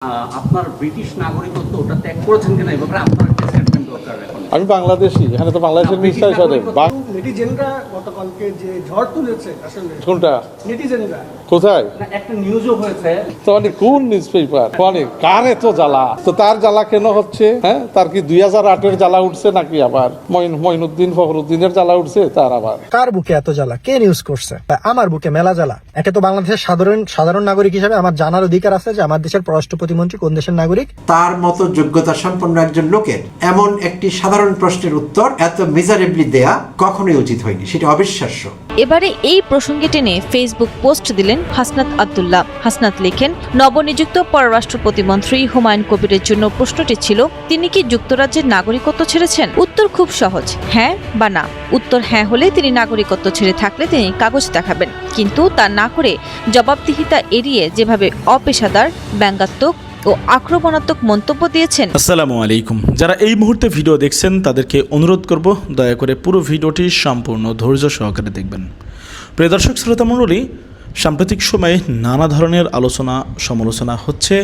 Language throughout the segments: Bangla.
আপনার ব্রিটিশ নাগরিকত্ব ওটা ত্যাগ করেছেন কিনা এই ব্যাপারে আপনার একটা স্টেটমেন্ট দরকার এখন। আমি বাংলাদেশি, এখানে তো বাংলাদেশের মিনিস্টার সাথে নেটিজেনরা গতকালকে যে ঝড় তুলেছে আসলে কোনটা নেটিজেনরা কোথায় না, একটা নিউজও হয়েছে তো মানে কোন নিউজ পেপার মানে কার এত জ্বালা তো তার জ্বালা কেন হচ্ছে? হ্যাঁ, তার কি 2008-এর জ্বালা উঠছে নাকি আবার মঈনুদ্দিন ফখরুদ্দিনের জ্বালা উঠছে তার আবার? কার বুকে এত জ্বালা? কে নিউজ করছে? আমার বুকে মেলা জ্বালা। একে তো বাংলাদেশের সাধারণ নাগরিক হিসেবে আমার জানার অধিকার আছে যে আমার দেশের পররাষ্ট্র প্রতিমন্ত্রী কোন দেশের নাগরিক। তার মতো যোগ্যতা সম্পন্ন একজন লোকের এমন একটি সাধারণ প্রশ্নের উত্তর এত মিজারেবলি দেয়া কখনোই উচিত হয়নি, সেটা অবিশ্বাস্য। এবারে এই প্রসঙ্গে টেনে ফেসবুক পোস্ট দিলেন হাসনাত আব্দুল্লাহ। হাসনাত লেখেন, নবনিযুক্ত পররাষ্ট্র প্রতিমন্ত্রী হুমায়ুন কবিরের জন্য প্রশ্নটি ছিল, তিনি কি যুক্তরাজ্যের নাগরিকত্ব ছেড়েছেন? উত্তর খুব সহজ, হ্যাঁ বা না। উত্তর হ্যাঁ হলে তিনি নাগরিকত্ব ছেড়ে থাকলে তিনি কাগজ দেখাবেন, কিন্তু তা না করে জবাবদিহিতা এড়িয়ে যেভাবে অপেশাদার, ব্যঙ্গাত্মক ও আক্রমণাত্মক মন্তব্য দিয়েছেন। আসসালামু আলাইকুম। যারা এই মুহূর্তে ভিডিও দেখছেন তাদেরকে অনুরোধ করব দয়া করে পুরো ভিডিওটি সম্পূর্ণ ধৈর্য সহকারে দেখবেন। প্রিয় দর্শক শ্রোতা মণ্ডলী, সাম্প্রতিক সময়ে নানা ধরনের আলোচনা সমালোচনা হচ্ছে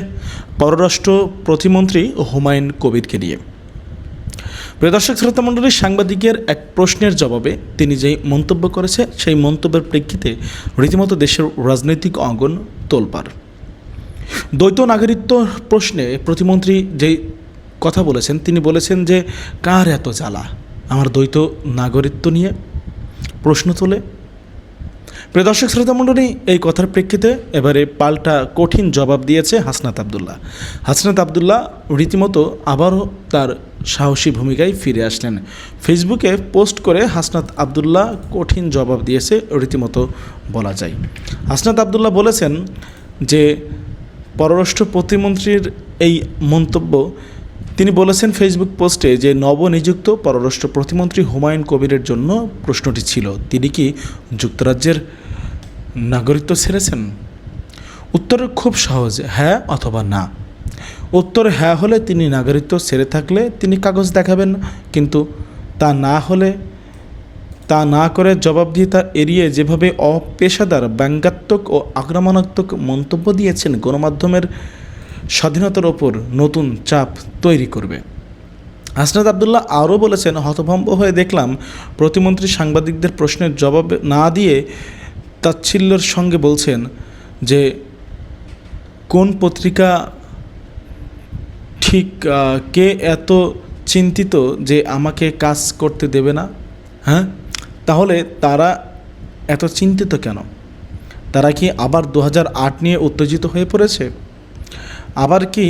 পররাষ্ট্র প্রতিমন্ত্রী হুমায়ুন কবিরকে নিয়ে। প্রিয় দর্শক শ্রোতা মণ্ডলী, সাংবাদিকের এক প্রশ্নের জবাবে তিনি যেই মন্তব্য করেছে সেই মন্তব্যের প্রেক্ষিতে রীতিমতো দেশের রাজনৈতিক অঙ্গন তোলপাড়। দ্বৈত নাগরিকত্ব প্রশ্নে প্রতিমন্ত্রী যেই কথা বলেছেন, তিনি বলেছেন যে কার এত জ্বালা আমার দ্বৈত নাগরিকত্ব নিয়ে প্রশ্ন তোলে। প্রিয় দর্শক শ্রোতা মণ্ডলী, এই কথার প্রেক্ষিতে এবারে পাল্টা কঠিন জবাব দিয়েছে হাসনাত আব্দুল্লাহ। হাসনাত আব্দুল্লাহ রীতিমতো আবারও তার সাহসী ভূমিকায় ফিরে আসলেন। ফেসবুকে পোস্ট করে হাসনাত আব্দুল্লাহ কঠিন জবাব দিয়েছে রীতিমতো বলা যায়। হাসনাত আব্দুল্লাহ বলেছেন যে পররাষ্ট্র প্রতিমন্ত্রীর এই মন্তব্য, তিনি বলেছেন ফেসবুক পোস্টে যে নবনিযুক্ত পররাষ্ট্র প্রতিমন্ত্রী হুমায়ুন কবিরের জন্য প্রশ্নটি ছিল, তিনি কি যুক্তরাজ্যের নাগরিকত্ব ছেড়েছেন? উত্তর খুব সহজ, হ্যাঁ অথবা না। উত্তর হ্যাঁ হলে তিনি নাগরিকত্ব ছেড়ে থাকলে তিনি কাগজ দেখাবেন, কিন্তু তা না হলে, তা না করে জবাবদিহিতা এড়িয়ে যেভাবে অপেশাদার, ব্যঙ্গাত্মক ও আক্রমণাত্মক মন্তব্য দিয়েছেন, গণমাধ্যমের স্বাধীনতার ওপর নতুন চাপ তৈরি করবে। হাসনাত আব্দুল্লাহ আরও বলেছেন, হতভম্ব হয়ে দেখলাম প্রতিমন্ত্রী সাংবাদিকদের প্রশ্নের জবাব না দিয়ে তাচ্ছিল্যের সঙ্গে বলছেন যে কোন পত্রিকা ঠিক কে এত চিন্তিত যে আমাকে কাজ করতে দেবে না? হ্যাঁ, তাহলে তারা এত চিন্তিত কেন? তারা কি আবার 2008 নিয়ে উত্তেজিত হয়ে পড়েছে? আবার কি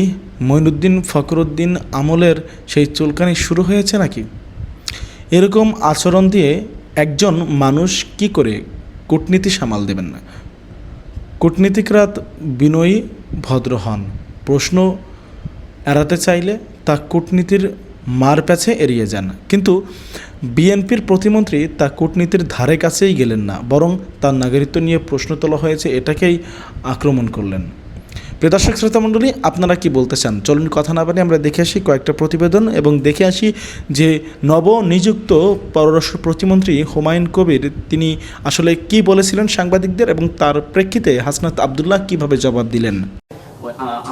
মঈনুদ্দিন ফখরুদ্দিন আমলের সেই চুলকানি শুরু হয়েছে নাকি? এরকম আচরণ দিয়ে একজন মানুষ কি করে কূটনীতি সামাল দেবেন না? কূটনীতিকরা বিনয়ী ভদ্র হন, প্রশ্ন এড়াতে চাইলে তা কূটনীতির মার প্যাচে এড়িয়ে যান, কিন্তু বিএনপির প্রতিমন্ত্রী তা কূটনীতির ধারে কাছেই গেলেন না, বরং তার নাগরিকত্ব নিয়ে প্রশ্ন তোলা হয়েছে এটাকেই আক্রমণ করলেন। প্রিয় দর্শক শ্রোতা মণ্ডলী, আপনারা কি বলতে চান? চলুন কথা না বানিয়ে আমরা দেখে আসি কয়েকটা প্রতিবেদন এবং দেখে আসি যে নবনিযুক্ত পররাষ্ট্র প্রতিমন্ত্রী হুমায়ুন কবির তিনি আসলে কি বলেছিলেন সাংবাদিকদের এবং তার প্রেক্ষিতে হাসনাত আব্দুল্লাহ কিভাবে জবাব দিলেন।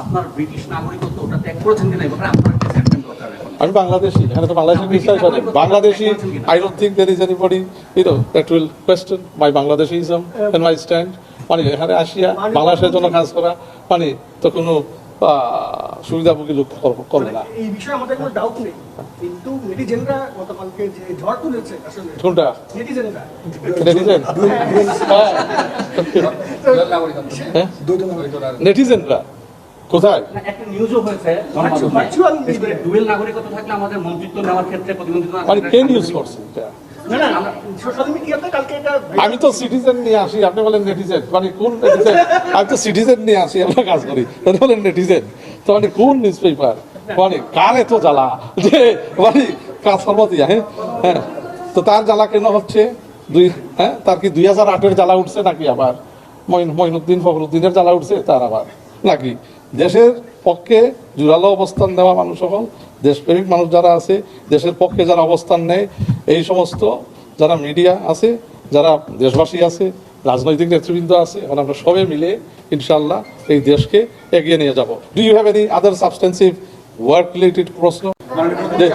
আপনার ব্রিটিশ নাগরিকত্ব ওটা ত্যাগ করেছেন কিনা এই ব্যাপারে আপনার একটা স্টেটমেন্ট দরকার এখন। আমি বাংলাদেশি, এখানে তো বাংলাদেশের মিনিস্টার সাথে Bangladeshi. I don't think there is anybody, that will question my Bangladeshism and my stand. মানে এখানে আসিয়া বাংলাদেশের জন্য কাজ করা মানে তো কোনো সুবিধাভোগী লোক করবে না। এই বিষয়ে আমাদের কোনো ডাউট নেই, কিন্তু নেটিজেনরা গতকালকে যে ঝড় তুলেছে আসলে কোনটা নেটিজেনরা নেটিজেনরা কোথায়? না, একটা নিউজও হয়েছে ভার্চুয়াল ডুয়েল নাগরিকত্ব থাকলে আমাদের মন্ত্রিত্ব নেওয়ার ক্ষেত্রে প্রতিনিধিত্ব মানে কে নিউজ করছে এটা? সোশ্যাল মিডিয়াতে কালকে এটা আমি তো সিটিজেন নিয়ে আসি, আপনি বলেন নেটিজেন। মানে কোন নেটিজেন? আমি তো সিটিজেন নিয়ে আসি, আমরা কাজ করি, আপনি বলেন নেটিজেন। তো মানে কোন নিউজ পেপার মানে কার এত জ্বালা যে মানে কাজ সর্বদিয়া? হ্যাঁ হ্যাঁ, তো তার জ্বালা কেন হচ্ছে? তার কি 2008-এর জ্বালা উঠছে নাকি আবার মঈনুদ্দিন ফখরুদ্দিনের জ্বালা উঠছে তার আবার নাকি? দেশের পক্ষে জোরালো অবস্থান নেওয়া মানুষ সকল, দেশপ্রেমিক মানুষ যারা আছে, দেশের পক্ষে যারা অবস্থান নেয়, এই সমস্ত যারা মিডিয়া আছে, যারা দেশবাসী আছে, রাজনৈতিক নেতৃবৃন্দ আছে, এখন আমরা সবাই মিলে ইনশাআল্লাহ এই দেশকে এগিয়ে নিয়ে যাব। Do you have any other substantive work related প্রশ্ন?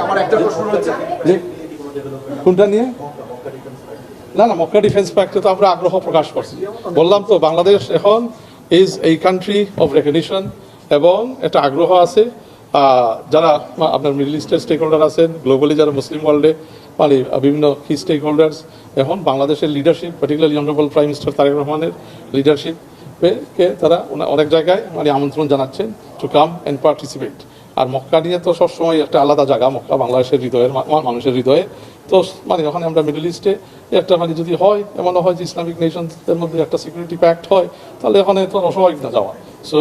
আমার একটা প্রশ্ন রয়েছে। জি, কোনটা নিয়ে? না না, মক্কা ডিফেন্স প্যাক্টে তো আমরা আগ্রহ প্রকাশ করছি। বললাম তো, বাংলাদেশ এখন ইজ এই কান্ট্রি অফ রেকগনিশন, এবং একটা আগ্রহ আছে যারা আপনার মিডল ইস্টের স্টেক হোল্ডার আছেন, গ্লোবালি যারা মুসলিম ওয়ার্ল্ডে মানে বিভিন্ন কি স্টেক হোল্ডার্স এখন বাংলাদেশের leadership, particularly honourable prime minister Tarique রহমানের লিডারশিপকে তারা অনেক জায়গায় মানে আমন্ত্রণ জানাচ্ছেন টু কাম অ্যান্ড পার্টিসিপেট। আর মক্কা নিয়ে তো সবসময় একটা আলাদা জায়গা, মক্কা বাংলাদেশের হৃদয়ের মানুষের হৃদয়ে। তো মানে ওখানে আমরা মিডল ইস্টে একটা মানে যদি হয়, এমনও হয় যে ইসলামিক নেশনসের মধ্যে একটা সিকিউরিটি প্যাক্ট হয়, তাহলে ওখানে তো অস্বাভাবিক না যাওয়া। So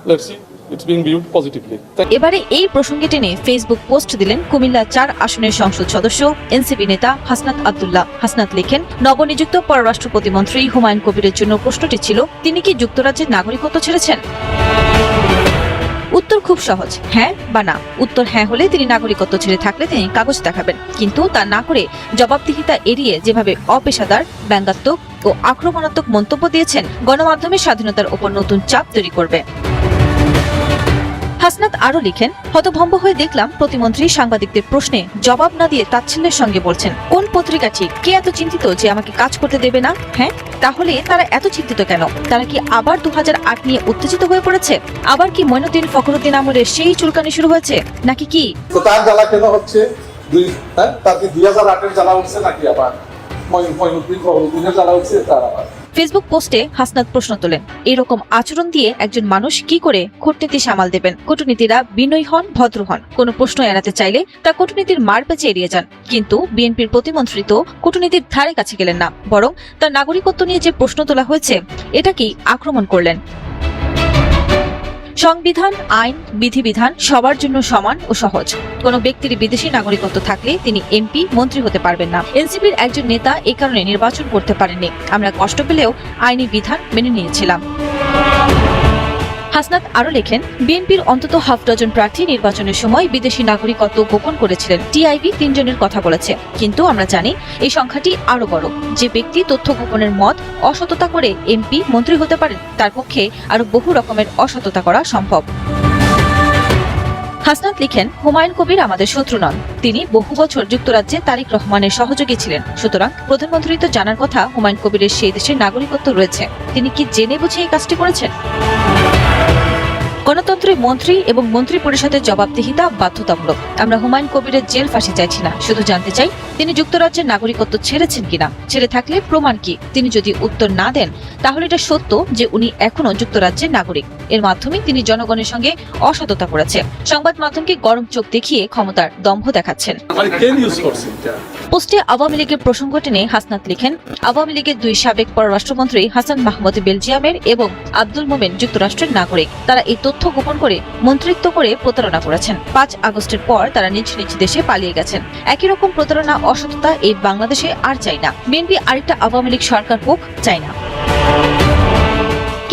let's see, it's being viewed positively. এবারে এই প্রসঙ্গে টেনে ফেসবুক পোস্ট দিলেন কুমিল্লা 4 আসনের সংসদ সদস্য এনসিপি নেতা হাসনাত আব্দুল্লাহ। হাসনাত লেখেন, নবনিযুক্ত পররাষ্ট্র প্রতিমন্ত্রী হুমায়ুন কবিরের জন্য প্রশ্নটি ছিল, তিনি কি যুক্তরাজ্যের নাগরিকত্ব ছেড়েছেন? উত্তর খুব সহজ, হ্যাঁ বা না। উত্তর হ্যাঁ হলে তিনি নাগরিকত্ব ছেড়ে থাকলে তিনি কাগজ দেখাবেন, কিন্তু তা না করে জবাবদিহিতা এড়িয়ে যেভাবে অপেশাদার, ব্যঙ্গাত্মক ও আক্রমণাত্মক মন্তব্য দিয়েছেন, গণমাধ্যমের স্বাধীনতার উপর নতুন চাপ তৈরি করবে। হাসনাত আরো লিখেন, হতভম্ব হয়ে দেখলাম প্রতিমন্ত্রী সাংবাদিকদের প্রশ্নে জবাব না দিয়ে তাচ্ছিল্যের সঙ্গে বলছেন, কোন পত্রিকা ঠিক? কে এত চিন্তিত যে আমাকে কাজ করতে দেবে না? হ্যাঁ, তাহলে তারা এত চিন্তিত কেন? তারা কি আবার 2008 নিয়ে উত্তেজিত হয়ে পড়েছে? আবার কি মঈনুদ্দিন ফখরুদ্দিন আমলের সেই চুলকানি শুরু হয়েছে নাকি? কি তো তার জ্বালা কেন হচ্ছে? তার কি 2008-এর জ্বালা হচ্ছে নাকি আবার মঈনুদ্দিন ফখরুদ্দিনের জ্বালা হচ্ছে? তার আবার ফেসবুক পোস্টে হাসনাত প্রশ্ন তোলেন, এরকম আচরণ দিয়ে একজন মানুষ কি করে কূটনীতি সামাল দেবেন? কূটনীতিরা বিনয়ী হন, ভদ্র হন, কোনো প্রশ্ন এড়াতে চাইলে তা কূটনীতির মার পেঁচে এড়িয়ে যান। কিন্তু বিএনপির প্রতিমন্ত্রী তো কূটনীতির ধারে কাছে গেলেন না, বরং তার নাগরিকত্ব নিয়ে যে প্রশ্ন তোলা হয়েছে এটাকেই আক্রমণ করলেন। সংবিধান, আইন, বিধিবিধান সবার জন্য সমান ও সহজ। কোন ব্যক্তির বিদেশি নাগরিকত্ব থাকলে তিনি এমপি, মন্ত্রী হতে পারবেন না। এনসিপির একজন নেতা এ কারণে নির্বাচন করতে পারেননি। আমরা কষ্ট পেলেও আইনি বিধান মেনে নিয়েছিলাম। হাসনাত আরো লেখেন, বিএনপির অন্তত হাফ ডজন প্রার্থী নির্বাচনের সময় বিদেশি নাগরিকত্ব গোপন করেছিলেন। টিআইবি 3 জনের কথা বলেছে, কিন্তু আমরা জানি এই সংখ্যাটি আরো বড়। যে ব্যক্তি তথ্য গোপনের মত অসততা করে এমপি, মন্ত্রী হতে পারেন, তার পক্ষে আরো বহু রকমের অসততা করা সম্ভব। হাসনাত লিখেন, হুমায়ুন কবির আমাদের শত্রু নন। তিনি বহু বছর যুক্তরাজ্যে তারেক রহমানের সহযোগী ছিলেন। সুতরাং প্রধানমন্ত্রী তো জানার কথা হুমায়ুন কবিরের সেই দেশের নাগরিকত্ব রয়েছে। তিনি কি জেনে বুঝে এই কাজটি করেছেন? গণতন্ত্রে মন্ত্রী এবং মন্ত্রী পরিষদের জবাবদিহিতা বাধ্যতামূলক। আমরা হুমায়ুন কবিরের জেল ফাঁসি চাইছি না, শুধু জানতে চাই তিনি যুক্তরাজ্যের নাগরিকত্ব ছেড়েছেন কিনা। ছেড়ে থাকলে প্রমাণ কি? তিনি যদি উত্তর না দেন তাহলে এটা সত্য যে উনি এখনো যুক্তরাজ্যের নাগরিক। এর মাধ্যমে তিনি জনগণের সঙ্গে অসততা করেছে। সংবাদ মাধ্যমকে গরম চোখ দেখিয়ে ক্ষমতার দম্ভ দেখাচ্ছেন। পোস্টে আওয়ামী লীগের প্রসঙ্গ টেনে হাসনাত লিখেন, আওয়ামী লীগের 2 সাবেক পররাষ্ট্রমন্ত্রী হাসান মাহমুদ বেলজিয়ামের এবং আব্দুল মোমেন যুক্তরাষ্ট্রের নাগরিক। তারা এই তথ্য গোপন করে মন্ত্রিত্ব করে প্রতারণা করেছেন। 5 আগস্টের পর তারা নিজ নিজ দেশে পালিয়ে গেছেন। একই রকম প্রতারণা, অসততা এই বাংলাদেশে আর চাই না। বিএনপি আরেকটা আওয়ামী লীগ সরকার হোক, চাই না।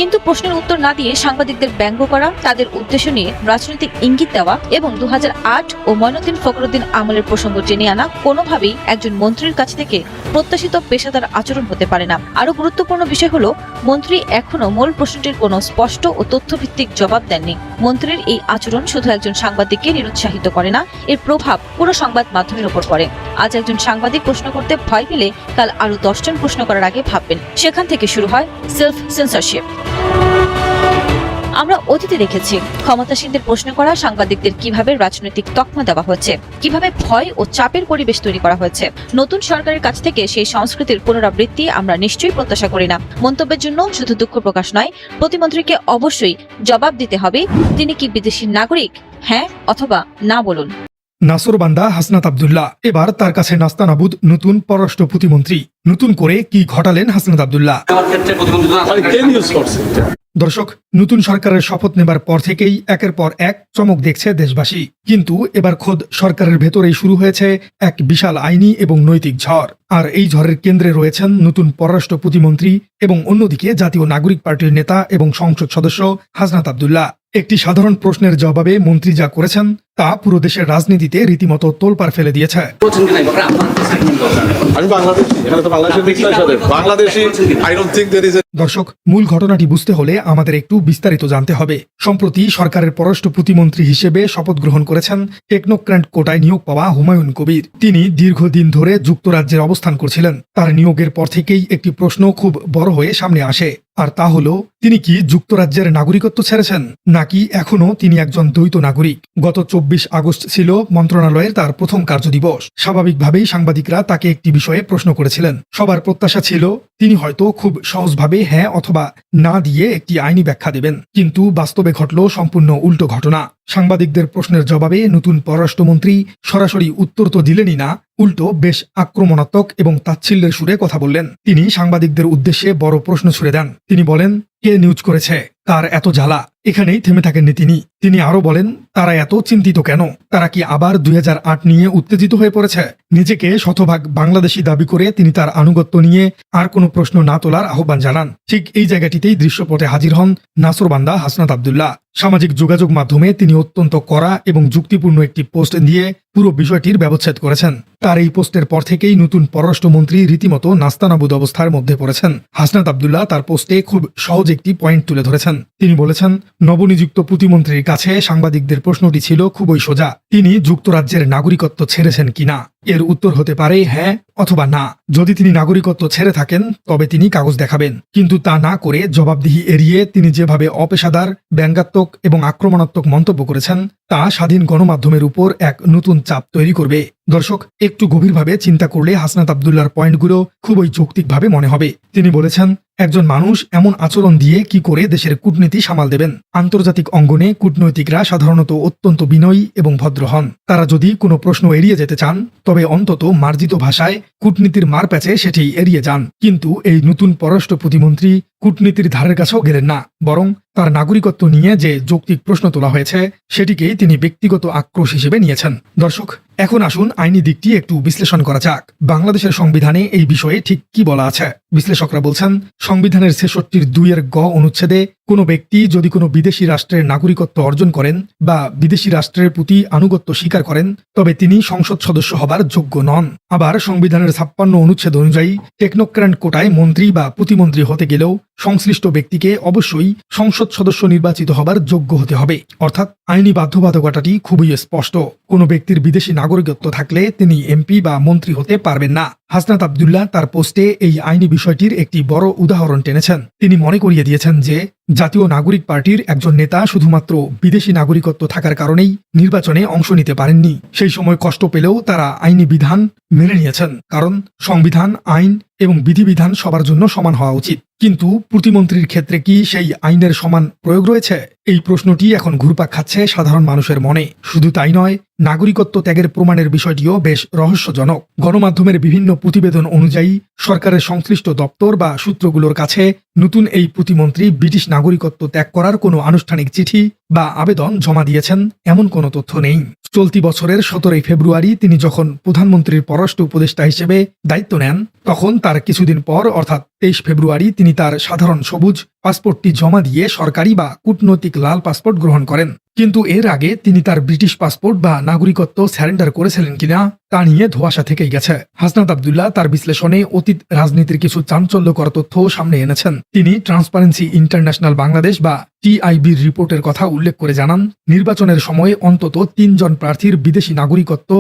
কিন্তু প্রশ্নের উত্তর না দিয়ে সাংবাদিকদের ব্যঙ্গ করা, তাদের উদ্দেশ্য নিয়ে রাজনৈতিক ইঙ্গিত দেওয়া এবং 2008 ও মঈনুদ্দিন ফখরুদ্দিন আমলের প্রসঙ্গ টেনে আনা কোনোভাবেই একজন মন্ত্রীর কাছ থেকে প্রত্যাশিত পেশাদার আচরণ হতে পারে না। আরো গুরুত্বপূর্ণ বিষয় হলো, মন্ত্রী এখনো মূল প্রশ্নটির কোনো স্পষ্ট ও তথ্যভিত্তিক জবাব দেননি। মন্ত্রীর এই আচরণ শুধু একজন সাংবাদিককে নিরুৎসাহিত করে না, এর প্রভাব পুরো সংবাদ মাধ্যমের উপর পড়ে। আজ একজন সাংবাদিক প্রশ্ন করতে ভয় পেলে কাল আরো 10 জন প্রশ্ন করার আগে ভাববেন। সেখান থেকে শুরু হয় সেলফ সেন্সরশিপ। আমরা অতীতে দেখেছি ক্ষমতাসীনদের প্রশ্ন করা সাংবাদিকদের কিভাবে রাজনৈতিক তকমা দেওয়া হয়েছে, কিভাবে ভয় ও চাপের পরিবেশ তৈরি করা হয়েছে। নতুন সরকারের কাছ থেকে সেই সংস্কৃতির পুনরাবৃত্তি আমরা নিশ্চয়ই প্রত্যাশা করি না। মন্তব্যের জন্য শুধু দুঃখ প্রকাশ নয়, প্রতিমন্ত্রীকে অবশ্যই জবাব দিতে হবে, তিনি কি বিদেশি নাগরিক, হ্যাঁ অথবা না বলুন। নাসরবান্দা হাসনাত আব্দুল্লাহ, এবার তার কাছে নাস্তানাবুদ নতুন পররাষ্ট্র প্রতিমন্ত্রী। নতুন করে কি ঘটালেন হাসনাত আব্দুল্লাহ? দর্শক, নতুন সরকারের শপথ নেবার পর থেকেই একের পর এক চমক দেখছে দেশবাসী। কিন্তু এবার খোদ সরকারের ভেতরেই শুরু হয়েছে এক বিশাল আইনি এবং নৈতিক ঝড়। আর এই ঝড়ের কেন্দ্রে রয়েছেন নতুন পররাষ্ট্র প্রতিমন্ত্রী এবং অন্যদিকে জাতীয় নাগরিক পার্টির নেতা এবং সংসদ সদস্য হাসনাত আব্দুল্লাহ। একটি সাধারণ প্রশ্নের জবাবে মন্ত্রী যা করেছেন তা পুরো দেশের রাজনীতিতে রীতিমতো তোলপাড় ফেলে দিয়েছে। বলছেন কিনা এই ব্যাপারে আপনার স্টেটমেন্ট দরকার। আমি বাংলাদেশি, এখানে তো বাংলাদেশের Bangladeshi I don't think there is দর্শক, মূল ঘটনাটি বুঝতে হলে আমাদের একটু বিস্তারিত জানতে হবে। সম্প্রতি সরকারের পররাষ্ট্র প্রতিমন্ত্রী হিসেবে শপথ গ্রহণ করেছেন টেকনোক্র্যাট কোটায় নিয়োগ পাওয়া হুমায়ুন কবির। তিনি দীর্ঘদিন ধরে যুক্তরাজ্যের অবস্থান করছিলেন। তার নিয়োগের পর থেকেই একটি প্রশ্ন খুব বড় হয়ে সামনে আসে, আর তা হলো তিনি কি যুক্তরাজ্যের নাগরিকত্ব ছেড়েছেন নাকি এখনো তিনি একজন দ্বৈত নাগরিক। গত 24 আগস্ট ছিল মন্ত্রণালয়ের তার প্রথম কার্যদিবস। স্বাভাবিকভাবেই সাংবাদিকরা তাকে একটি বিষয়ে প্রশ্ন করেছিলেন। সবার প্রত্যাশা ছিল তিনি হয়তো খুব সহজভাবে হ্যাঁ অথবা না দিয়ে একটি আইনি ব্যাখ্যা দেবেন, কিন্তু বাস্তবে ঘটল সম্পূর্ণ উল্টো ঘটনা। সাংবাদিকদের প্রশ্নের জবাবে নতুন পররাষ্ট্রমন্ত্রী সরাসরি উত্তর তো দিলেনই না, উল্টো বেশ আক্রমণাত্মক এবং তাচ্ছিল্যের সুরে কথা বললেন। তিনি সাংবাদিকদের উদ্দেশ্যে বড় প্রশ্ন ছুড়ে দেন। তিনি বলেন, কে নিউজ করেছে, তার এত জ্বালা। এখানেই থেমে থাকেননি তিনি আরো বলেন, তারা এত চিন্তিত কেন? তারা কি আবার 2008 নিয়ে উত্তেজিত হয়ে পড়েছে? নিজেকে শতভাগ বাংলাদেশি দাবি করে তিনি তার আনুগত্য নিয়ে আর কোনো প্রশ্ন না তোলার আহ্বান জানান। ঠিক এই জায়গাটিতেই দৃশ্যপটে হাজির হন নাসরবান্দা হাসনাত আব্দুল্লাহ। সামাজিক যোগাযোগ মাধ্যমে তিনি অত্যন্ত কড়া এবং যুক্তিপূর্ণ একটি পোস্ট দিয়ে পুরো বিষয়টির ব্যবচ্ছেদ করেছেন। তার এই পোস্টের পর থেকেই নতুন পররাষ্ট্রমন্ত্রী রীতিমতো নাস্তানাবুদ অবস্থার মধ্যে পড়েছেন। হাসনাত আব্দুল্লাহ তার পোস্টে খুব সহজ একটি পয়েন্ট তুলে ধরেছেন। তিনি বলেছেন, নবনিযুক্ত প্রতিমন্ত্রীর কাছে সাংবাদিকদের প্রশ্নটি ছিল খুবই সোজা, তিনি যুক্তরাজ্যের নাগরিকত্ব ছেড়েছেন কিনা। এর উত্তর হতে পারে হ্যাঁ অথবা না। যদি তিনি নাগরিকত্ব ছেড়ে থাকেন তবে তিনি কাগজ দেখাবেন, কিন্তু তা না করে জবাবদিহি এড়িয়ে তিনি যেভাবে অপেশাদার, ব্যঙ্গাত্মক এবং আক্রমণাত্মক মন্তব্য করেছেন তা স্বাধীন গণমাধ্যমের উপর এক নতুন চাপ তৈরি করবে। দর্শক, একটু গভীরভাবে চিন্তা করলে হাসনাত আব্দুল্লাহর পয়েন্টগুলো খুবই যৌক্তিকভাবে মনে হবে। তিনি বলেছেন, একজন মানুষ এমন আচরণ দিয়ে কি করে দেশের কূটনীতি সামাল দেবেন? আন্তর্জাতিক অঙ্গনে কূটনৈতিকরা সাধারণত অত্যন্ত বিনয়ী এবং ভদ্র হন। তারা যদি কোনো প্রশ্ন এড়িয়ে যেতে চান তবে অন্তত মার্জিত ভাষায় কূটনীতির মারপ্যাচে সেটি এড়িয়ে যান। কিন্তু এই নতুন পররাষ্ট্র প্রতিমন্ত্রী কূটনীতির ধারের কাছেও গেলেন না, বরং তার নাগরিকত্ব নিয়ে যে যৌক্তিক প্রশ্ন তোলা হয়েছে সেটিকেই তিনি ব্যক্তিগত আক্রোশ হিসেবে নিয়েছেন। দর্শক, এখন আসুন আইনি দিকটি একটু বিশ্লেষণ করা যাক। বাংলাদেশের সংবিধানে এই বিষয়ে ঠিক কি বলা আছে? বিশ্লেষকরা বলছেন, সংবিধানের 66(2) গ অনুচ্ছেদে কোনো ব্যক্তি যদি কোনো বিদেশি রাষ্ট্রের নাগরিকত্ব অর্জন করেন বা বিদেশি রাষ্ট্রের প্রতি আনুগত্য স্বীকার করেন তবে তিনি সংসদ সদস্য হবার যোগ্য নন। আবার সংবিধানের 56 অনুচ্ছেদ অনুযায়ী টেকনোক্র্যাট কোটায় মন্ত্রী বা প্রতিমন্ত্রী হতে গেলেও সংশ্লিষ্ট ব্যক্তিকে অবশ্যই সংসদ সদস্য নির্বাচিত হবার যোগ্য হতে হবে। অর্থাৎ আইনি বাধ্যবাধকতাটি খুবই স্পষ্ট। কোনো ব্যক্তির বিদেশি নাগরিকত্ব থাকলে তিনি এমপি বা মন্ত্রী হতে পারবেন না। হাসনাত আব্দুল্লাহ তার পোস্টে এই আইনি বিষয়টির একটি বড় উদাহরণ টেনেছেন। তিনি মনে করিয়ে দিয়েছেন যে জাতীয় নাগরিক পার্টির একজন নেতা শুধুমাত্র বিদেশি নাগরিকত্ব থাকার কারণেই নির্বাচনে অংশ নিতে পারেননি। সেই সময় কষ্ট পেলেও তারা আইনি বিধান মেনে নিয়েছেন, কারণ সংবিধান, আইন এবং বিধিবিধান সবার জন্য সমান হওয়া উচিত। কিন্তু প্রতিমন্ত্রীর ক্ষেত্রে কি সেই আইনের সমান প্রয়োগ রয়েছে? এই প্রশ্নটি এখন ঘুরপাক খাচ্ছে সাধারণ মানুষের মনে। শুধু তাই নয়, নাগরিকত্ব ত্যাগের প্রমাণের বিষয়টিও বেশ রহস্যজনক। গণমাধ্যমের বিভিন্ন প্রতিবেদন অনুযায়ী সরকারের সংশ্লিষ্ট দপ্তর বা সূত্রগুলোর কাছে নতুন এই প্রতিমন্ত্রী ব্রিটিশ নাগরিকত্ব ত্যাগ করার কোনো আনুষ্ঠানিক চিঠি বা আবেদন জমা দিয়েছেন এমন কোনো তথ্য নেই। চলতি বছরের 17 ফেব্রুয়ারি তিনি যখন প্রধানমন্ত্রীর পররাষ্ট্র উপদেষ্টা হিসেবে দায়িত্ব নেন তখন তার কিছুদিন পর অর্থাৎ 23 ফেব্রুয়ারি তিনি তার সাধারণ সবুজ পাসপোর্টটি জমা দিয়ে সরকারি বা কূটনৈতিক লাল পাসপোর্ট গ্রহণ করেন। কিন্তু এর আগে তিনি তার ব্রিটিশ পাসপোর্ট বা নাগরিকত্ব স্যারেন্ডার করেছিলেন কিনা তা নিয়ে ধোঁয়াশা থেকেই গেছে। হাসনাত আব্দুল্লাহ তার বিশ্লেষণে অতীত রাজনীতির কিছু চাঞ্চল্যকর তথ্য সামনে এনেছেন। তিনি ট্রান্সপারেন্সি ইন্টারন্যাশনাল বাংলাদেশ বা টিআইবির রিপোর্টের কথা উল্লেখ করে জানান, নির্বাচনের সময় অন্তত 3 জন প্রার্থীর বিদেশি নাগরিকত্ব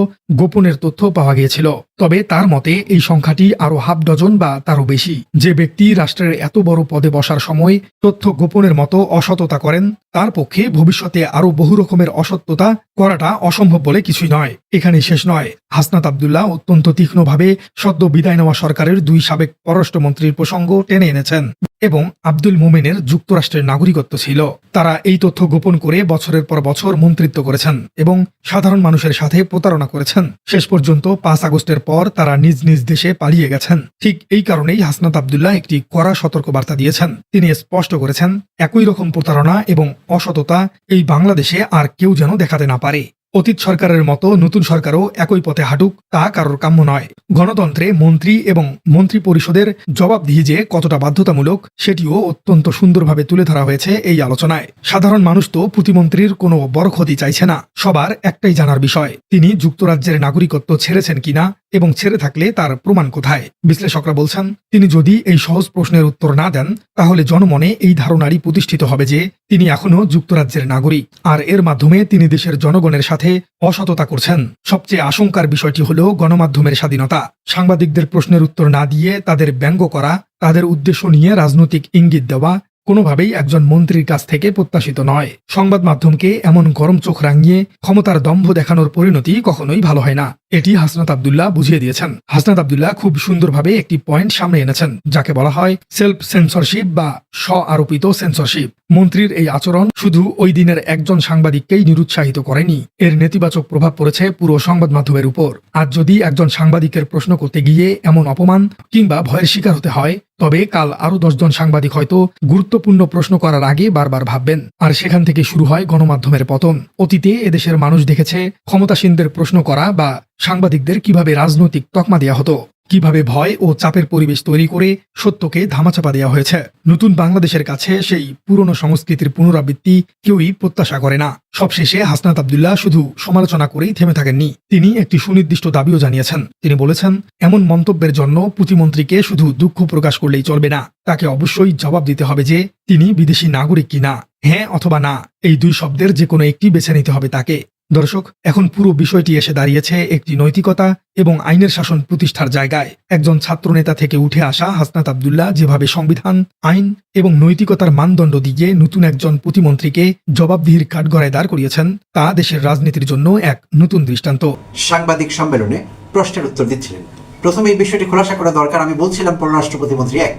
গোপনের তথ্য পাওয়া গিয়েছিল। তবে তার মতে এই সংখ্যাটি আরো হাফ ডজন বা তারও বেশি। যে ব্যক্তি রাষ্ট্রের এত বড় পদে বসার সময় তথ্য গোপনের মতো অসততা করেন তার পক্ষে ভবিষ্যতে আরো বহু রকমের অসত্যতা করাটা অসম্ভব বলে কিছুই নয়। এখানে শেষ নয়। হাসনাত আব্দুল্লাহ অত্যন্ত তীক্ষ্ণভাবে সদ্য বিদায় নেওয়া সরকারের 2 সাবেক পররাষ্ট্রমন্ত্রীর প্রসঙ্গ টেনে এনেছেন এবং আব্দুল মোমেনের যুক্তরাষ্ট্রের নাগরিকত্ব ছিল। তারা এই তথ্য গোপন করে বছরের পর বছর মন্ত্রিত্ব করেছেন এবং সাধারণ মানুষের সাথে প্রতারণা করেছেন। শেষ পর্যন্ত 5 আগস্টের পর তারা নিজ নিজ দেশে পালিয়ে গেছেন। ঠিক এই কারণেই হাসনাত আব্দুল্লাহ একটি কড়া সতর্কবার্তা দিয়েছেন। তিনি স্পষ্ট করেছেন, একই রকম প্রতারণা এবং অসততা এই বাংলাদেশে আর কেউ যেন দেখাতে না পারে। অতীত সরকারের মতো নতুন সরকারও একই পথে হাঁটুক তা কারোর কাম্য নয়। গণতন্ত্রে মন্ত্রী এবং মন্ত্রী পরিষদের জবাবদিহি যে কতটা বাধ্যতামূলক সেটিও অত্যন্ত সুন্দরভাবে তুলে ধরা হয়েছে এই আলোচনায়। সাধারণ মানুষ তো প্রতিমন্ত্রীর কোনো বড় ক্ষতি চাইছে না, সবার একটাই জানার বিষয় তিনি যুক্তরাজ্যের নাগরিকত্ব ছেড়েছেন কিনা এবং ছেড়ে থাকলে তার প্রমাণ কোথায়। বিশ্লেষকরা বলছেন তিনি যদি এই সহজ প্রশ্নের উত্তর না দেন তাহলে জনমনে এই ধারণারই প্রতিষ্ঠিত হবে যে তিনি এখনো যুক্তরাজ্যের নাগরিক, আর এর মাধ্যমে তিনি দেশের জনগণের সাথে অসততা করছেন। সবচেয়ে আশঙ্কার বিষয়টি হল গণমাধ্যমের স্বাধীনতা। সাংবাদিকদের প্রশ্নের উত্তর না দিয়ে তাদের ব্যঙ্গ করা, তাদের উদ্দেশ্য নিয়ে রাজনৈতিক ইঙ্গিত দেওয়া কোনোভাবেই একজন মন্ত্রীর কাছ থেকে প্রত্যাশিত নয়। সংবাদ মাধ্যমকে এমন গরম চোখ রাঙিয়ে ক্ষমতার দম্ভ দেখানোর পরিণতি কখনোই ভালো হয় না, এটি হাসনাত আব্দুল্লাহ বুঝিয়ে দিয়েছেন। হাসনাত আব্দুল্লাহ খুব সুন্দরভাবে একটি পয়েন্ট সামনে এনেছেন যাকে বলা হয় সেলফ সেন্সরশিপ বা স্ব আরোপিত সেন্সরশিপ। মন্ত্রীর এই আচরণ শুধু ওই দিনের একজন সাংবাদিককেই নিরুৎসাহিত করেনি, এর নেতিবাচক প্রভাব পড়েছে পুরো সংবাদ মাধ্যমের উপর। আর যদি একজন সাংবাদিকের প্রশ্ন করতে গিয়ে এমন অপমান কিংবা ভয়ের শিকার হতে হয় তবে কাল আরো 10 জন সাংবাদিক হয়তো গুরুত্বপূর্ণ প্রশ্ন করার আগে বারবার ভাববেন, আর সেখান থেকে শুরু হয় গণমাধ্যমের পতন। অতীতে এদেশের মানুষ দেখেছে ক্ষমতাসীনদের প্রশ্ন করা বা সাংবাদিকদের কিভাবে রাজনৈতিক তকমা দেওয়া হতো, কিভাবে ভয় ও চাপের পরিবেশ তৈরি করে সত্যকে ধামাচাপা দেওয়া হয়েছে। নতুন বাংলাদেশের কাছে সেই পুরনো সংস্কৃতির পুনরাবৃত্তি কেউই প্রত্যাশা করে না। সবশেষে হাসনাত আব্দুল্লাহ শুধু সমালোচনা করেই থেমে থাকেননি, তিনি একটি সুনির্দিষ্ট দাবিও জানিয়েছেন। তিনি বলেছেন এমন মন্তব্যের জন্য প্রতিমন্ত্রীকে শুধু দুঃখ প্রকাশ করলেই চলবে না, তাকে অবশ্যই জবাব দিতে হবে যে তিনি বিদেশি নাগরিক কিনা। হ্যাঁ অথবা না, এই দুই শব্দের যে কোনো একটি বেছে নিতে হবে তাকে। দর্শক, এখন পুরো বিষয়টি এসে দাঁড়িয়েছে একটি নৈতিকতা এবং আইনের শাসন প্রতিষ্ঠার জায়গায়। একজন ছাত্রনেতা থেকে উঠে আসা হাসনাত আব্দুল্লাহ যেভাবে সংবিধান, আইন এবং নৈতিকতার মানদণ্ড দিয়ে নতুন একজন প্রতিমন্ত্রীকে জবাবদিহির কাঠগড়ায় দাঁড় করিয়েছেন তা দেশের রাজনীতির জন্য এক নতুন দৃষ্টান্ত। সাংবাদিক সম্মেলনে প্রশ্নের উত্তর দিচ্ছিলেন। প্রথমে এই বিষয়টি খোলাসা করা দরকার। আমি বলছিলাম পররাষ্ট্র প্রতিমন্ত্রী এক,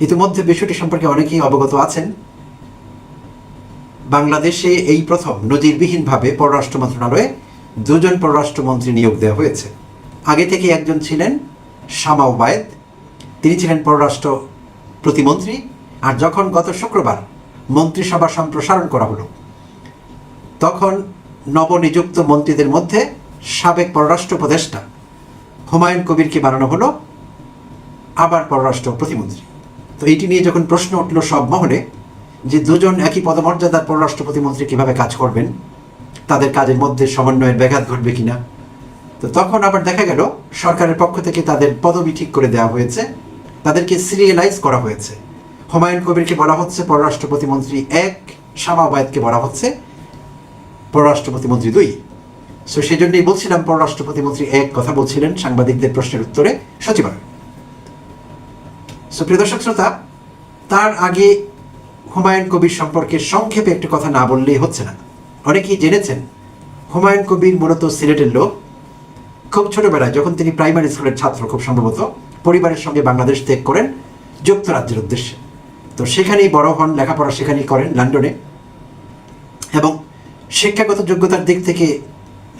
ইতিমধ্যে বিষয়টি সম্পর্কে অনেকেই অবগত আছেন। বাংলাদেশে এই প্রথম নজিরবিহীনভাবে পররাষ্ট্র মন্ত্রণালয়ে 2 জন পররাষ্ট্রমন্ত্রী নিয়োগ দেওয়া হয়েছে। আগে থেকে একজন ছিলেন শামা ওবায়েদ, তিনি ছিলেন পররাষ্ট্র প্রতিমন্ত্রী। আর যখন গত শুক্রবার মন্ত্রিসভা সম্প্রসারণ করা হলো তখন নবনিযুক্ত মন্ত্রীদের মধ্যে সাবেক পররাষ্ট্র উপদেষ্টা হুমায়ুন কবিরকে বানানো হলো আবার পররাষ্ট্র প্রতিমন্ত্রী। তো এইটি নিয়ে যখন প্রশ্ন উঠল সব মহলে যে 2 জন একই পদমর্যাদার পররাষ্ট্র প্রতিমন্ত্রী কিভাবে কাজ করবেন, তাদের কাজের মধ্যে সমন্বয়ের ব্যাঘাত ঘটবে কিনা, তো তখন আবার দেখা গেল সরকারের পক্ষ থেকে তাদের পদবি ঠিক করে দেওয়া হয়েছে, তাদেরকে সিরিয়ালাইজ করা হয়েছে। হুমায়ুন কবিরকে বলা হচ্ছে পররাষ্ট্র প্রতিমন্ত্রী 1, শামা ওবায়েদকে বলা হচ্ছে পররাষ্ট্র প্রতিমন্ত্রী 2। সো সেই জন্যই বলছিলাম পররাষ্ট্র প্রতিমন্ত্রী 1 কথা বলছিলেন সাংবাদিকদের প্রশ্নের উত্তরে সচিবালয়। সো প্রিয় দর্শক শ্রোতা, তার আগে হুমায়ুন কবির সম্পর্কে সংক্ষেপে একটু কথা না বললেই হচ্ছে না। অনেকেই জেনেছেন হুমায়ুন কবির মূলত সিলেটের লোক। খুব ছোটবেলায় যখন তিনি প্রাইমারি স্কুলের ছাত্র, খুব সম্ভবত পরিবারের সঙ্গে বাংলাদেশ ত্যাগ করেন যুক্তরাজ্যের উদ্দেশ্যে। তো সেখানেই বড় হন, লেখাপড়া সেখানেই করেন লন্ডনে, এবং শিক্ষাগত যোগ্যতার দিক থেকে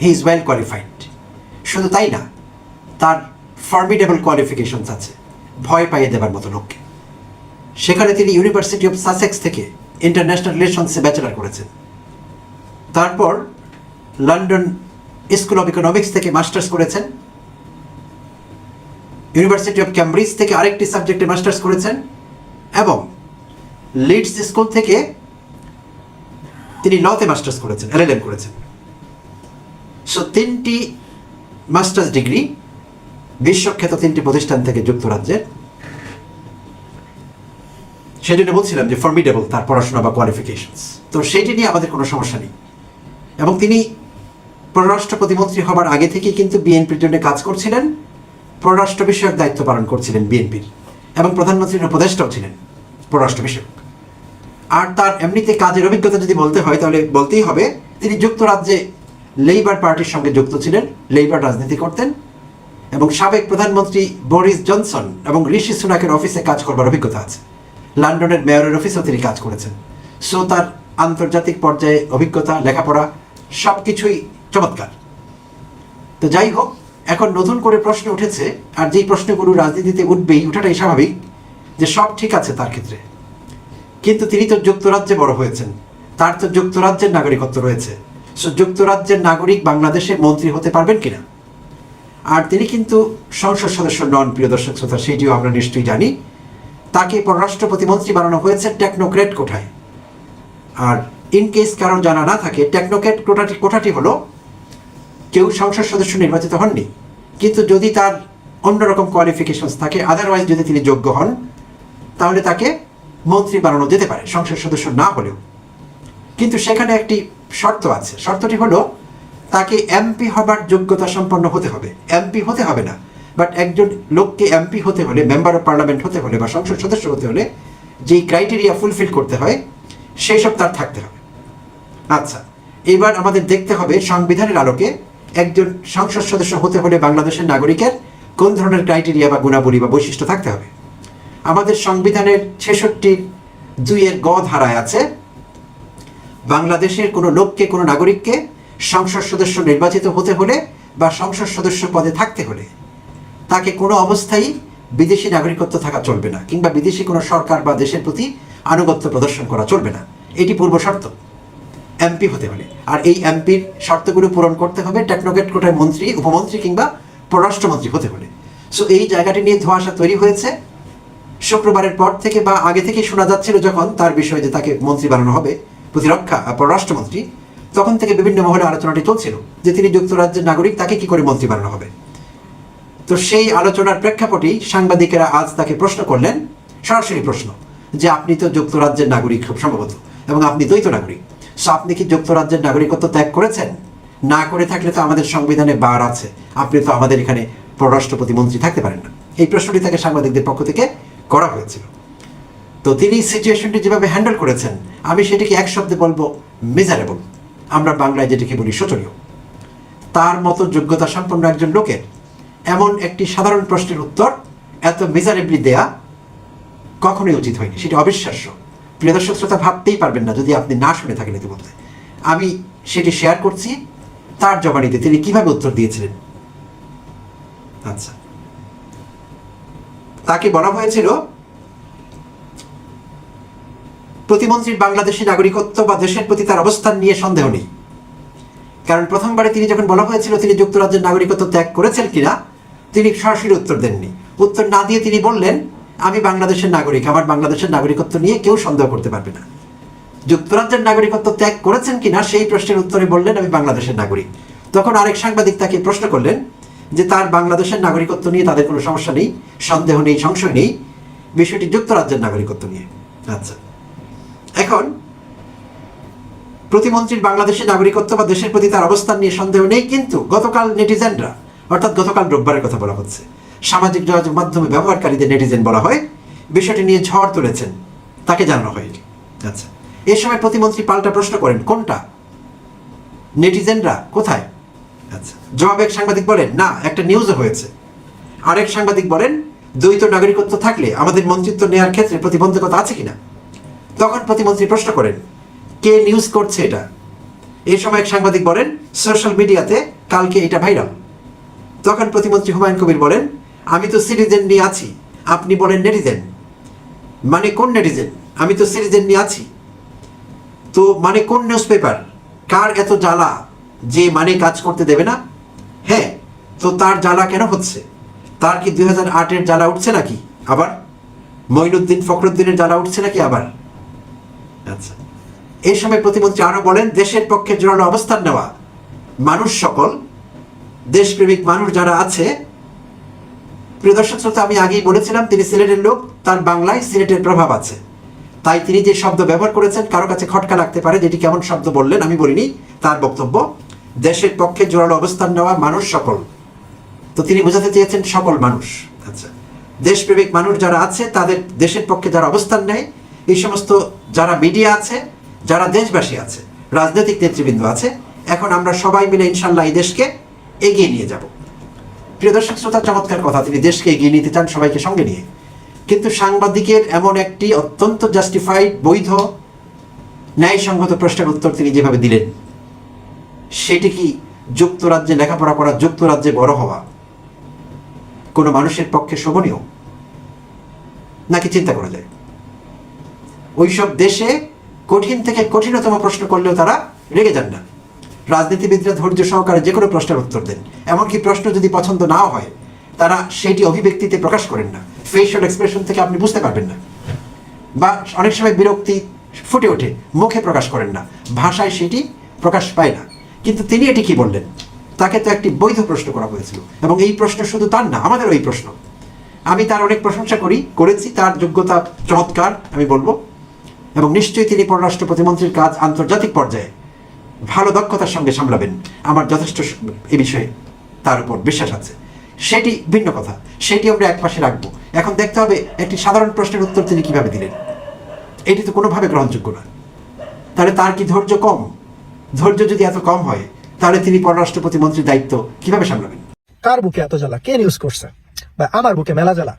হি ইজ ওয়েল কোয়ালিফাইড। শুধু তাই না, তার ফর্মিডেবল কোয়ালিফিকেশনস আছে, ভয় পাইয়ে দেবার মতো লোককে। সেখানে তিনি ইউনিভার্সিটি অফ সাসেক্স থেকে ইন্টারন্যাশনাল রিলেশনসে ব্যাচেলার করেছেন। তারপর লন্ডন স্কুল অফ ইকোনমিক্স থেকে মাস্টার্স করেছেন, ইউনিভার্সিটি অফ ক্যামব্রিজ থেকে আরেকটি সাবজেক্টে মাস্টার্স করেছেন, এবং লিডস স্কুল থেকে তিনি লতে মাস্টার্স করেছেন, LLM করেছেন। সো 3টি মাস্টার্স ডিগ্রি বিশ্বখ্যাত 3টি প্রতিষ্ঠান থেকে যুক্তরাজ্যের। সেই জন্য বলছিলাম যে ফর্মিডেবল তার পড়াশোনা বা কোয়ালিফিকেশনস। তো সেইটি নিয়ে আমাদের কোনো সমস্যা নেই। এবং তিনি পররাষ্ট্র প্রতিমন্ত্রী হবার আগে থেকেই কিন্তু বিএনপির জন্য কাজ করছিলেন, পররাষ্ট্র বিষয়ক দায়িত্ব পালন করছিলেন বিএনপির, এবং প্রধানমন্ত্রীর উপদেষ্টাও ছিলেন পররাষ্ট্র বিষয়ক। আর তার এমনিতে কাজের অভিজ্ঞতা যদি বলতে হয় তাহলে বলতেই হবে তিনি যুক্তরাজ্যে লেবার পার্টির সঙ্গে যুক্ত ছিলেন, লেবার রাজনীতি করতেন, এবং সাবেক প্রধানমন্ত্রী বরিস জনসন এবং ঋষি সুনাকের অফিসে কাজ করবার অভিজ্ঞতা আছে। লন্ডনের মেয়রের অফিসেও তিনি কাজ করেছেন। সো তার আন্তর্জাতিক পর্যায়ে অভিজ্ঞতা, লেখাপড়া সব কিছুই চমৎকার। তো যাই হোক, এখন নতুন করে প্রশ্ন উঠেছে, আর যেই প্রশ্নগুলো রাজনীতিতে উঠবেই, ওঠাটাই স্বাভাবিক, যে সব ঠিক আছে তার ক্ষেত্রে, কিন্তু তিনি তো যুক্তরাজ্যে বড় হয়েছেন, তার তো যুক্তরাজ্যের নাগরিকত্ব রয়েছে। সো যুক্তরাজ্যের নাগরিক বাংলাদেশে মন্ত্রী হতে পারবেন কিনা। আর তিনি কিন্তু সংসদ সদস্য নন, প্রিয় দর্শক শ্রোতা, সেটিও আমরা নিশ্চয়ই জানি। তাকে পররাষ্ট্র প্রতিমন্ত্রী বানানো হয়েছে টেকনোক্রেট কোঠায়। আর ইন কেস কারণ জানা না থাকে, টেকনোক্রেট কোঠাটি হলো কেউ সংসদ সদস্য নির্বাচিত হননি, কিন্তু যদি তার অন্যরকম কোয়ালিফিকেশনস থাকে, আদারওয়াইজ যদি তিনি যোগ্য হন, তাহলে তাকে মন্ত্রী বানানো যেতে পারে সংসদ সদস্য না হলেও। কিন্তু সেখানে একটি শর্ত আছে। শর্তটি হলো তাকে এমপি হবার যোগ্যতা সম্পন্ন হতে হবে। এমপি হতে হবে না, বাট একজন লোককে এমপি হতে হলে, মেম্বার অফ পার্লামেন্ট হতে হলে বা সংসদ সদস্য হতে হলে যেই ক্রাইটেরিয়া ফুলফিল করতে হয় সেই সব তার থাকতে হবে। আচ্ছা, এবার আমাদের দেখতে হবে সংবিধানের আলোকে একজন সংসদ সদস্য হতে হলে বাংলাদেশের নাগরিকের কোন ধরনের ক্রাইটেরিয়া বা গুণাবলী বা বৈশিষ্ট্য থাকতে হবে। আমাদের সংবিধানের 66(2) গ ধারায় আছে, বাংলাদেশের কোনো লোককে, কোনো নাগরিককে সংসদ সদস্য নির্বাচিত হতে হলে বা সংসদ সদস্য পদে থাকতে হলে তাকে কোনো অবস্থায় বিদেশি নাগরিকত্ব থাকা চলবে না, কিংবা বিদেশি কোনো সরকার বা দেশের প্রতি আনুগত্য প্রদর্শন করা চলবে না। এটি পূর্ব শর্ত এমপি হতে হলে। আর এই এমপির শর্তগুলো পূরণ করতে হবে টেকনোক্রেট কোটায় মন্ত্রী, উপমন্ত্রী কিংবা পররাষ্ট্রমন্ত্রী হতে হলে। সো এই জায়গাটি নিয়ে ধোঁয়াশা তৈরি হয়েছে শুক্রবারের পর থেকে, বা আগে থেকেই শোনা যাচ্ছিল যখন তার বিষয়ে যে তাকে মন্ত্রী বানানো হবে, প্রতিরক্ষা পররাষ্ট্রমন্ত্রী, তখন থেকে বিভিন্ন মহলে আলোচনাটি চলছিল যে তিনি যুক্তরাজ্যের নাগরিক, তাকে কি করে মন্ত্রী বানানো হবে। তো সেই আলোচনার প্রেক্ষাপটেই সাংবাদিকেরা আজ তাকে প্রশ্ন করলেন, সরাসরি প্রশ্ন, যে আপনি তো যুক্তরাজ্যের নাগরিক খুব সম্ভবত, এবং আপনি দ্বৈত নাগরিক, সো আপনি কি যুক্তরাজ্যের নাগরিকত্ব ত্যাগ করেছেন? না করে থাকলে তো আমাদের সংবিধানে বার আছে, আপনি তো আমাদের এখানে পররাষ্ট্র প্রতিমন্ত্রী থাকতে পারেন না। এই প্রশ্নটি তাকে সাংবাদিকদের পক্ষ থেকে করা হয়েছিল। তো তিনি সিচুয়েশনটি যেভাবে হ্যান্ডেল করেছেন, আমি সেটিকে এক শব্দে বলবো মিজারেবল। আমরা বাংলায় যেটিকে বলি শোচনীয়। তার মতো যোগ্যতা সম্পন্ন একজন লোকের এমন একটি সাধারণ প্রশ্নের উত্তর এত মিজারেবলি দেয়া কখনোই উচিত হয়নি, সেটি অবিশ্বাস্য। প্রিয় দর্শক শ্রোতা, ভাবতেই পারবেন না যদি আপনি না শুনে থাকেন ইতিমধ্যে। আমি সেটি শেয়ার করছি তার জবানিতে তিনি কিভাবে উত্তর দিয়েছিলেন। আচ্ছা, তাকে বলা হয়েছিল প্রতিমন্ত্রীর বাংলাদেশি নাগরিকত্ব বা দেশের প্রতি তার অবস্থান নিয়ে সন্দেহ নেই। কারণ প্রথমবারে তিনি যখন বলা হয়েছিল তিনি যুক্তরাজ্যের নাগরিকত্ব ত্যাগ করেছেন কিনা, তিনি সরাসরি উত্তর দেননি। উত্তর না দিয়ে তিনি বললেন, আমি বাংলাদেশের নাগরিক, আমার বাংলাদেশের নাগরিকত্ব নিয়ে কেউ সন্দেহ করতে পারবে না। যুক্তরাজ্যের নাগরিকত্ব ত্যাগ করেছেন কিনা সেই প্রশ্নের উত্তরে বললেন, আমি বাংলাদেশের নাগরিক। তখন আরেক সাংবাদিক তাকে প্রশ্ন করলেন যে তার বাংলাদেশের নাগরিকত্ব নিয়ে তাদের কোনো সমস্যা নেই, সন্দেহ নেই, সংশয় নেই, বিষয়টি যুক্তরাজ্যের নাগরিকত্ব নিয়ে। আচ্ছা, এখন প্রতিমন্ত্রীর বাংলাদেশের নাগরিকত্ব বা দেশের প্রতি তার অবস্থান নিয়ে সন্দেহ নেই, কিন্তু গতকাল নেটিজেনরা, অর্থাৎ গতকাল রোববারের কথা বলা হচ্ছে, সামাজিক যোগাযোগ মাধ্যমে ব্যবহারকারীদের নেটিজেন বলা হয়, বিষয়টি নিয়ে ঝড় তুলেছেন, তাকে জানানো হয়নি। আচ্ছা, এ সময় প্রতিমন্ত্রী পাল্টা প্রশ্ন করেন, কোনটা? নেটিজেনরা কোথায়? আচ্ছা, জবাবে এক সাংবাদিক বলেন, না, একটা নিউজও হয়েছে। আরেক সাংবাদিক বলেন, দ্বৈত নাগরিকত্ব থাকলে আমাদের মন্ত্রিত্ব নেওয়ার ক্ষেত্রে প্রতিবন্ধকতা আছে কিনা। তখন প্রতিমন্ত্রী প্রশ্ন করেন, কে নিউজ করছে এটা? এই সময় এক সাংবাদিক বলেন, সোশ্যাল মিডিয়াতে কালকে এটা ভাইরাল। তখন প্রতিমন্ত্রী হুমায়ুন কবির বলেন, আমি তো সিটিজেন নিয়ে আছি, আপনি বলেন নেটিজেন। মানে কোন নেটিজেন? আমি তো সিটিজেন নিয়ে আছি। তো মানে কোন নিউজ পেপার? কার এত জ্বালা যে মানে কাজ করতে দেবে না? হ্যাঁ, তো তার জ্বালা কেন হচ্ছে? তার কি 2008-এর জ্বালা উঠছে নাকি আবার? মঈনুদ্দিন ফখরুদ্দিনের জ্বালা উঠছে নাকি আবার? আচ্ছা, এই সময় প্রতিমন্ত্রী আরো বলেন, দেশের পক্ষে জোরালো অবস্থান নেওয়া মানুষ সকল, দেশপ্রেমিক মানুষ যারা আছে। প্রিয় দর্শক শ্রোতা, আমি আগেই বলেছিলাম তিনি সিলেটের লোক, তার বাংলায় সিলেটের প্রভাব আছে, তাই তিনি যে শব্দ ব্যবহার করেছেন কারো কাছে খটকা লাগতে পারে, যেটি কেমন শব্দ বললেন আমি বলিনি। তার বক্তব্য, দেশের পক্ষে জোরালো অবস্থান নেওয়া মানুষ সকল, তো তিনি বোঝাতে চেয়েছেন সকল মানুষ। আচ্ছা, দেশপ্রেমিক মানুষ যারা আছে, তাদের দেশের পক্ষে যারা অবস্থান নেয়, এই সমস্ত যারা মিডিয়া আছে, যারা দেশবাসী আছে, রাজনৈতিক নেতৃবৃন্দ আছে, এখন আমরা সবাই মিলে ইনশাল্লাহ এই দেশকে এগিয়ে নিয়ে যাব। প্রিয় দর্শক শ্রোতা, চমৎকার কথা, তিনি দেশকে এগিয়ে নিতে চান সবাইকে সঙ্গে নিয়ে। কিন্তু সাংবাদিকের এমন একটি অত্যন্ত জাস্টিফাইড, বৈধ, ন্যায়সঙ্গত প্রশ্নের উত্তর তিনি যেভাবে দিলেন, সেটি কি যুক্তরাজ্যে লেখাপড়া করা, যুক্তরাজ্যে বড় হওয়া কোনো মানুষের পক্ষে শোভনীয়? নাকি চিন্তা করা যায় ওইসব দেশে কঠিন থেকে কঠিনতম প্রশ্ন করলেও তারা রেগে যান না। রাজনীতিবিদরা ধৈর্য সহকারে যে কোনো প্রশ্নের উত্তর দেন, এমনকি প্রশ্ন যদি পছন্দ নাও হয় তারা সেটি অভিব্যক্তিতে প্রকাশ করেন না, ফেশিয়াল এক্সপ্রেশন থেকে আপনি বুঝতে পারবেন না, বা অনেক সময় বিরক্তি ফুটে ওঠে, মুখে প্রকাশ করেন না, ভাষায় সেটি প্রকাশ পায় না। কিন্তু তিনি এটি কি বললেন? তাকে তো একটি বৈধ প্রশ্ন করা হয়েছিল, এবং এই প্রশ্ন শুধু তার না, আমাদেরও এই প্রশ্ন। আমি তার অনেক প্রশংসা করেছি, তার যোগ্যতা চমৎকার আমি বলবো, এবং নিশ্চয়ই তিনি পররাষ্ট্র প্রতিমন্ত্রীর কাজ আন্তর্জাতিক পর্যায়ে ভালো দক্ষতার সঙ্গে সামলাবেন। আমার যথেষ্ট এ বিষয়ে তার উপর বিশ্বাস আছে। সেটি ভিন্ন কথা, সেটি আমরা একপাশে রাখবো। এখন দেখতে হবে একটি সাধারণ প্রশ্নের উত্তর তিনি কিভাবে দিলেন। এটি তো কোনোভাবে গ্রহণযোগ্য না। তাহলে তার কি ধৈর্য কম? ধৈর্য যদি এত কম হয় তাহলে তিনি পররাষ্ট্র প্রতিমন্ত্রীর দায়িত্ব কিভাবে সামলাবেন? কার বুকে এত জ্বালা? কে নিউজ করছে? বা আমার বুকে মেলা জ্বালা।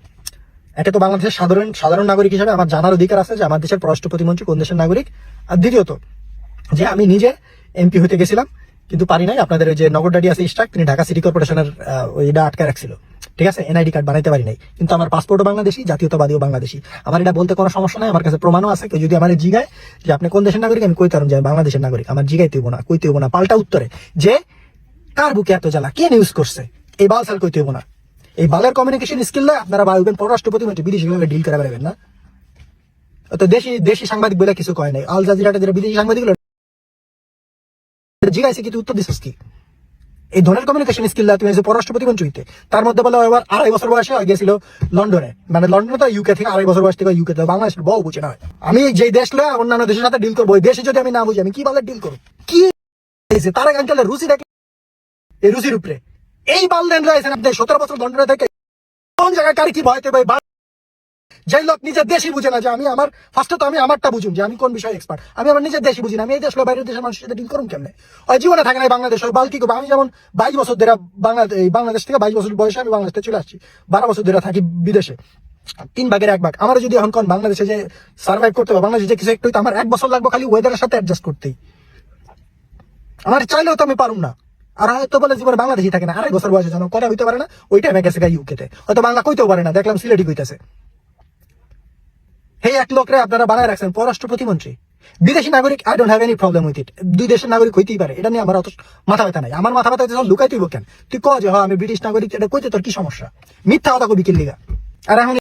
একে তো বাংলাদেশের সাধারণ নাগরিক হিসেবে আমার জানার অধিকার আছে যে আমার দেশের পররাষ্ট্র প্রতিমন্ত্রী কোন দেশের নাগরিক। আর দ্বিতীয়ত যে আমি নিজে এমপি হতে গেছিলাম, কিন্তু পারি নাই। আপনাদের ওই যে নগরডাডি আছে ইস্টাক, তিনি ঢাকা সিটি কর্পোরেশনের ওইটা আটকে রাখছিল, ঠিক আছে, এনআইডি কার্ড বানাইতে পারি নাই। কিন্তু আমার পাসপোর্টও বাংলাদেশি, জাতীয়তাবাদীও বাংলাদেশি। আমার এটা বলতে কোনো সমস্যা নাই, আমার কাছে প্রমাণও আছে। কেউ যদি আমার জিগায় যে আপনি কোন দেশের নাগরিক, আমি কইতে পারবো যে আমি বাংলাদেশের নাগরিক। আমার জিগাইতে হইব না, কইতে হইব না। পাল্টা উত্তরে যে কার বুকে এত জ্বালা, কে নিউজ করছে, এই বাল সাল কইতে হইব না। এই বালের কমিউনিকেশন স্কিল না আপনারা বাড়বেন, পররাষ্ট্র প্রতিমন্ত্রী বিদেশি ডিল করে পারবেন না। তো দেশি সাংবাদিক বলে কিছু কয় নাই। আল জাজিরাটা যেটা বিদেশি সাংবাদিক জিজ্ঞাসা কিন্তু উত্তর দিচ্ছিস কি? এই ধরনের কমিউনিকেশন স্কিল তুমি পররাষ্ট্র প্রতিমন্ত্রী হইতে, তার মধ্যে বলে এবার 2.5 বছর বয়সে গেছিল লন্ডনে, মানে লন্ডনে তো ইউকে থেকে 2.5 বছর বয়স থেকে ইউকে তো বাংলাদেশের বউ বুঝে না। আমি যে দেশ লয়ে অন্যান্য দেশের সাথে ডিল করবো, ওই দেশে যদি আমি না বুঝি আমি কি বালের ডিল করবো? কি তার আঙ্কেলের রুচি দেখে এই রুচির উপরে এই বাল দেন রয়েছেন আপনি 17 বছর লন্ডনে থেকে। কোন জায়গায় কারি কি ভয়তে ভাই? যে লোক নিজের দেশই বুঝে না, যে আমি আমার ফার্স্টে তো আমি আমারটা বুঝুন যে আমি কোন বিষয়ে এক্সপার্ট। আমি আমার নিজের দেশই বুঝি না, আমি এই দেশ বাইরের দেশের মানুষের সাথে ডিল করুন কেমনে? ওই জীবনে থাকে না বাংলাদেশ, ওই বাল কি করবো? আমি যেমন 22 বছর ধরে বাংলাদেশ থেকে 22 বছর বয়সে আমি বাংলাদেশে চলে আসছি, 12 বছর ধরে থাকি বিদেশে, 3 ভাগের 1 ভাগ। আমার যদি এখন কোন বাংলাদেশে যে সার্ভাইভ করতে হবে, বাংলাদেশে যে কিছু একটু আমার 1 বছর লাগবে খালি ওয়েদারের সাথে অ্যাডজাস্ট করতেই। আমার চাইলেও তো আমি পারুম না। আর হয়তো বলে জীবনে বাংলাদেশই থাকে না, 2.5 বছর বয়সে যেন কথা হইতে পারে না, ওই টাইমে গেছে ইউকেতে, হয়তো বাংলা কইতেও পারে না, দেখলাম সিলেটি কইতেছে। এই এক লোকরে আপনারা বানায় রাখছেন পররাষ্ট্র প্রতিমন্ত্রী, বিদেশি নাগরিক। I don't have any problem with it, 2 দেশের নাগরিক হইতেই পারে, এটা নিয়ে আমার অত মাথা ব্যথা নাই। আমার মাথা ব্যথা হইতে লুকাই তুইব কেন? তুই কয় যে আমি ব্রিটিশ নাগরিক, এটা কইতে তোর কি সমস্যা? মিথ্যা কথা কবি কিল্লিগা। আর এখন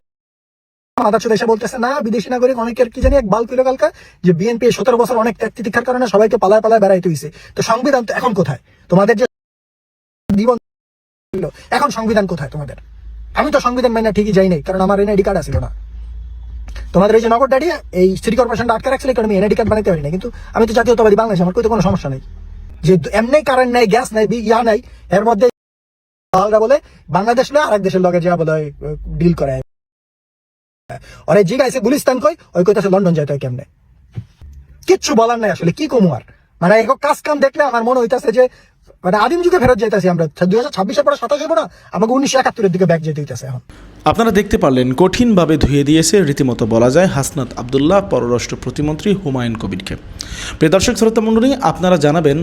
মাদার চোদ এসে বলতেছে না বিদেশি নাগরিক অনেকের কি জানি এক বাল পেল কালকা যে বিএনপি 17 বছর অনেক ত্যাগ তিতিক্ষার কারণে সবাইকে পালায় বেড়াইতে হইছে। তো সংবিধান তো এখন কোথায়? তোমাদের যে জীবন এখন সংবিধান কোথায় তোমাদের? আমি তো সংবিধান মাইনা ঠিকই যাই নাই, কারণ আমার এনআইডি কার্ড ছিল না। তোমাদের এই যে নগর ড্যাডি এই সিটি কর্পোরেশনটা আটকে রাখছিল, কারণ আমি এনআইডি কার্ড বানাইতে পারি না। কিন্তু আমি তো জাতীয়তাবাদী বাংলাদেশ, আমার কোনো সমস্যা নেই। যে এমনি কারেন্ট নাই, গ্যাস নাই, ইয়া নাই, এর মধ্যে বলে বাংলাদেশ লয় আরেক দেশের লগে যা বলে ডিল করে। আর জিগাইছে গুলিস্তান কই, ওই কইতাছে লন্ডন যাইতে হয় কেমনে? কিচ্ছু বলার নাই আসলে, কি কমু আর। মানে কাজ কাম দেখলে আমার মনে হইতাছে যে মানে আদিম যুগে ফেরত যাইতেছি আমরা। 2026-এর পরে 27 হবো না, আমাকে 1971-এর দিকে ব্যাক যেতে হইতেছে এখন। আপনারা দেখতে পারলেন কঠিনভাবে ধুয়ে দিয়েছে রীতিমতো বলা যায় হাসনাত আবদুল্লাহ পররাষ্ট্র প্রতিমন্ত্রী হুমায়ুন কবিরকে। প্রিয় দর্শক শ্রোতা মণ্ডলী, আপনারা জানাবেন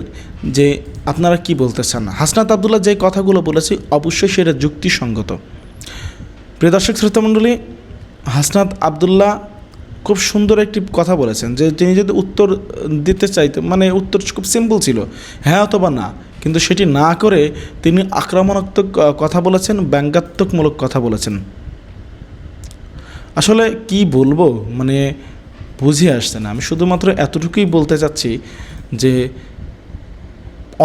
যে আপনারা কি বলতে চান। হাসনাত আবদুল্লাহ যে কথাগুলো বলেছে অবশ্যই সেটা যুক্তিসঙ্গত। প্রিয় দর্শক শ্রোতা মণ্ডলী, হাসনাত আবদুল্লাহ খুব সুন্দর একটি কথা বলেছেন যে তিনি যদি উত্তর দিতে চাইতেন, মানে উত্তর খুব সিম্পল ছিল, হ্যাঁ অথবা না, কিন্তু সেটি না করে তিনি আক্রমণাত্মক কথা বলেছেন, ব্যঙ্গাত্মকমূলক কথা বলেছেন। আসলে কি বলবো, মানে বুঝে আসছে না। আমি শুধুমাত্র এতটুকুই বলতে চাচ্ছি যে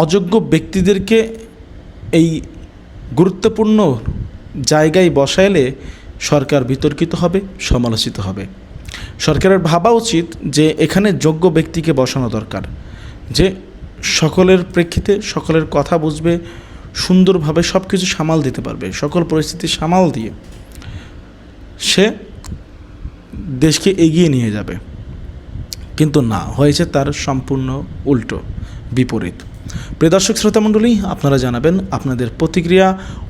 অযোগ্য ব্যক্তিদেরকে এই গুরুত্বপূর্ণ জায়গায় বসাইলে সরকার বিতর্কিত হবে, সমালোচিত হবে। সরকারের ভাবা উচিত যে এখানে যোগ্য ব্যক্তিকে বসানো দরকার, যে সকলের প্রেক্ষিতে সকলের কথা বুঝবে, সুন্দরভাবে সব কিছু সামাল দিতে পারবে, সকল পরিস্থিতি সামাল দিয়ে সে দেশকে এগিয়ে নিয়ে যাবে। কিন্তু না, হয়েছে তার সম্পূর্ণ উল্টো, বিপরীত। প্রিয় দর্শক শ্রোতা মণ্ডলী, আপনারা জানাবেন আপনাদের প্রতিক্রিয়া,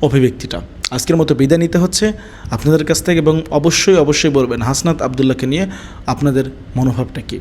অভিব্যক্তিটা। আজকের মতো বিদায় নিতে হচ্ছে আপনাদের কাছ থেকে, এবং অবশ্যই বলবেন হাসনাত আবদুল্লাহকে নিয়ে আপনাদের মনোভাবটা কী।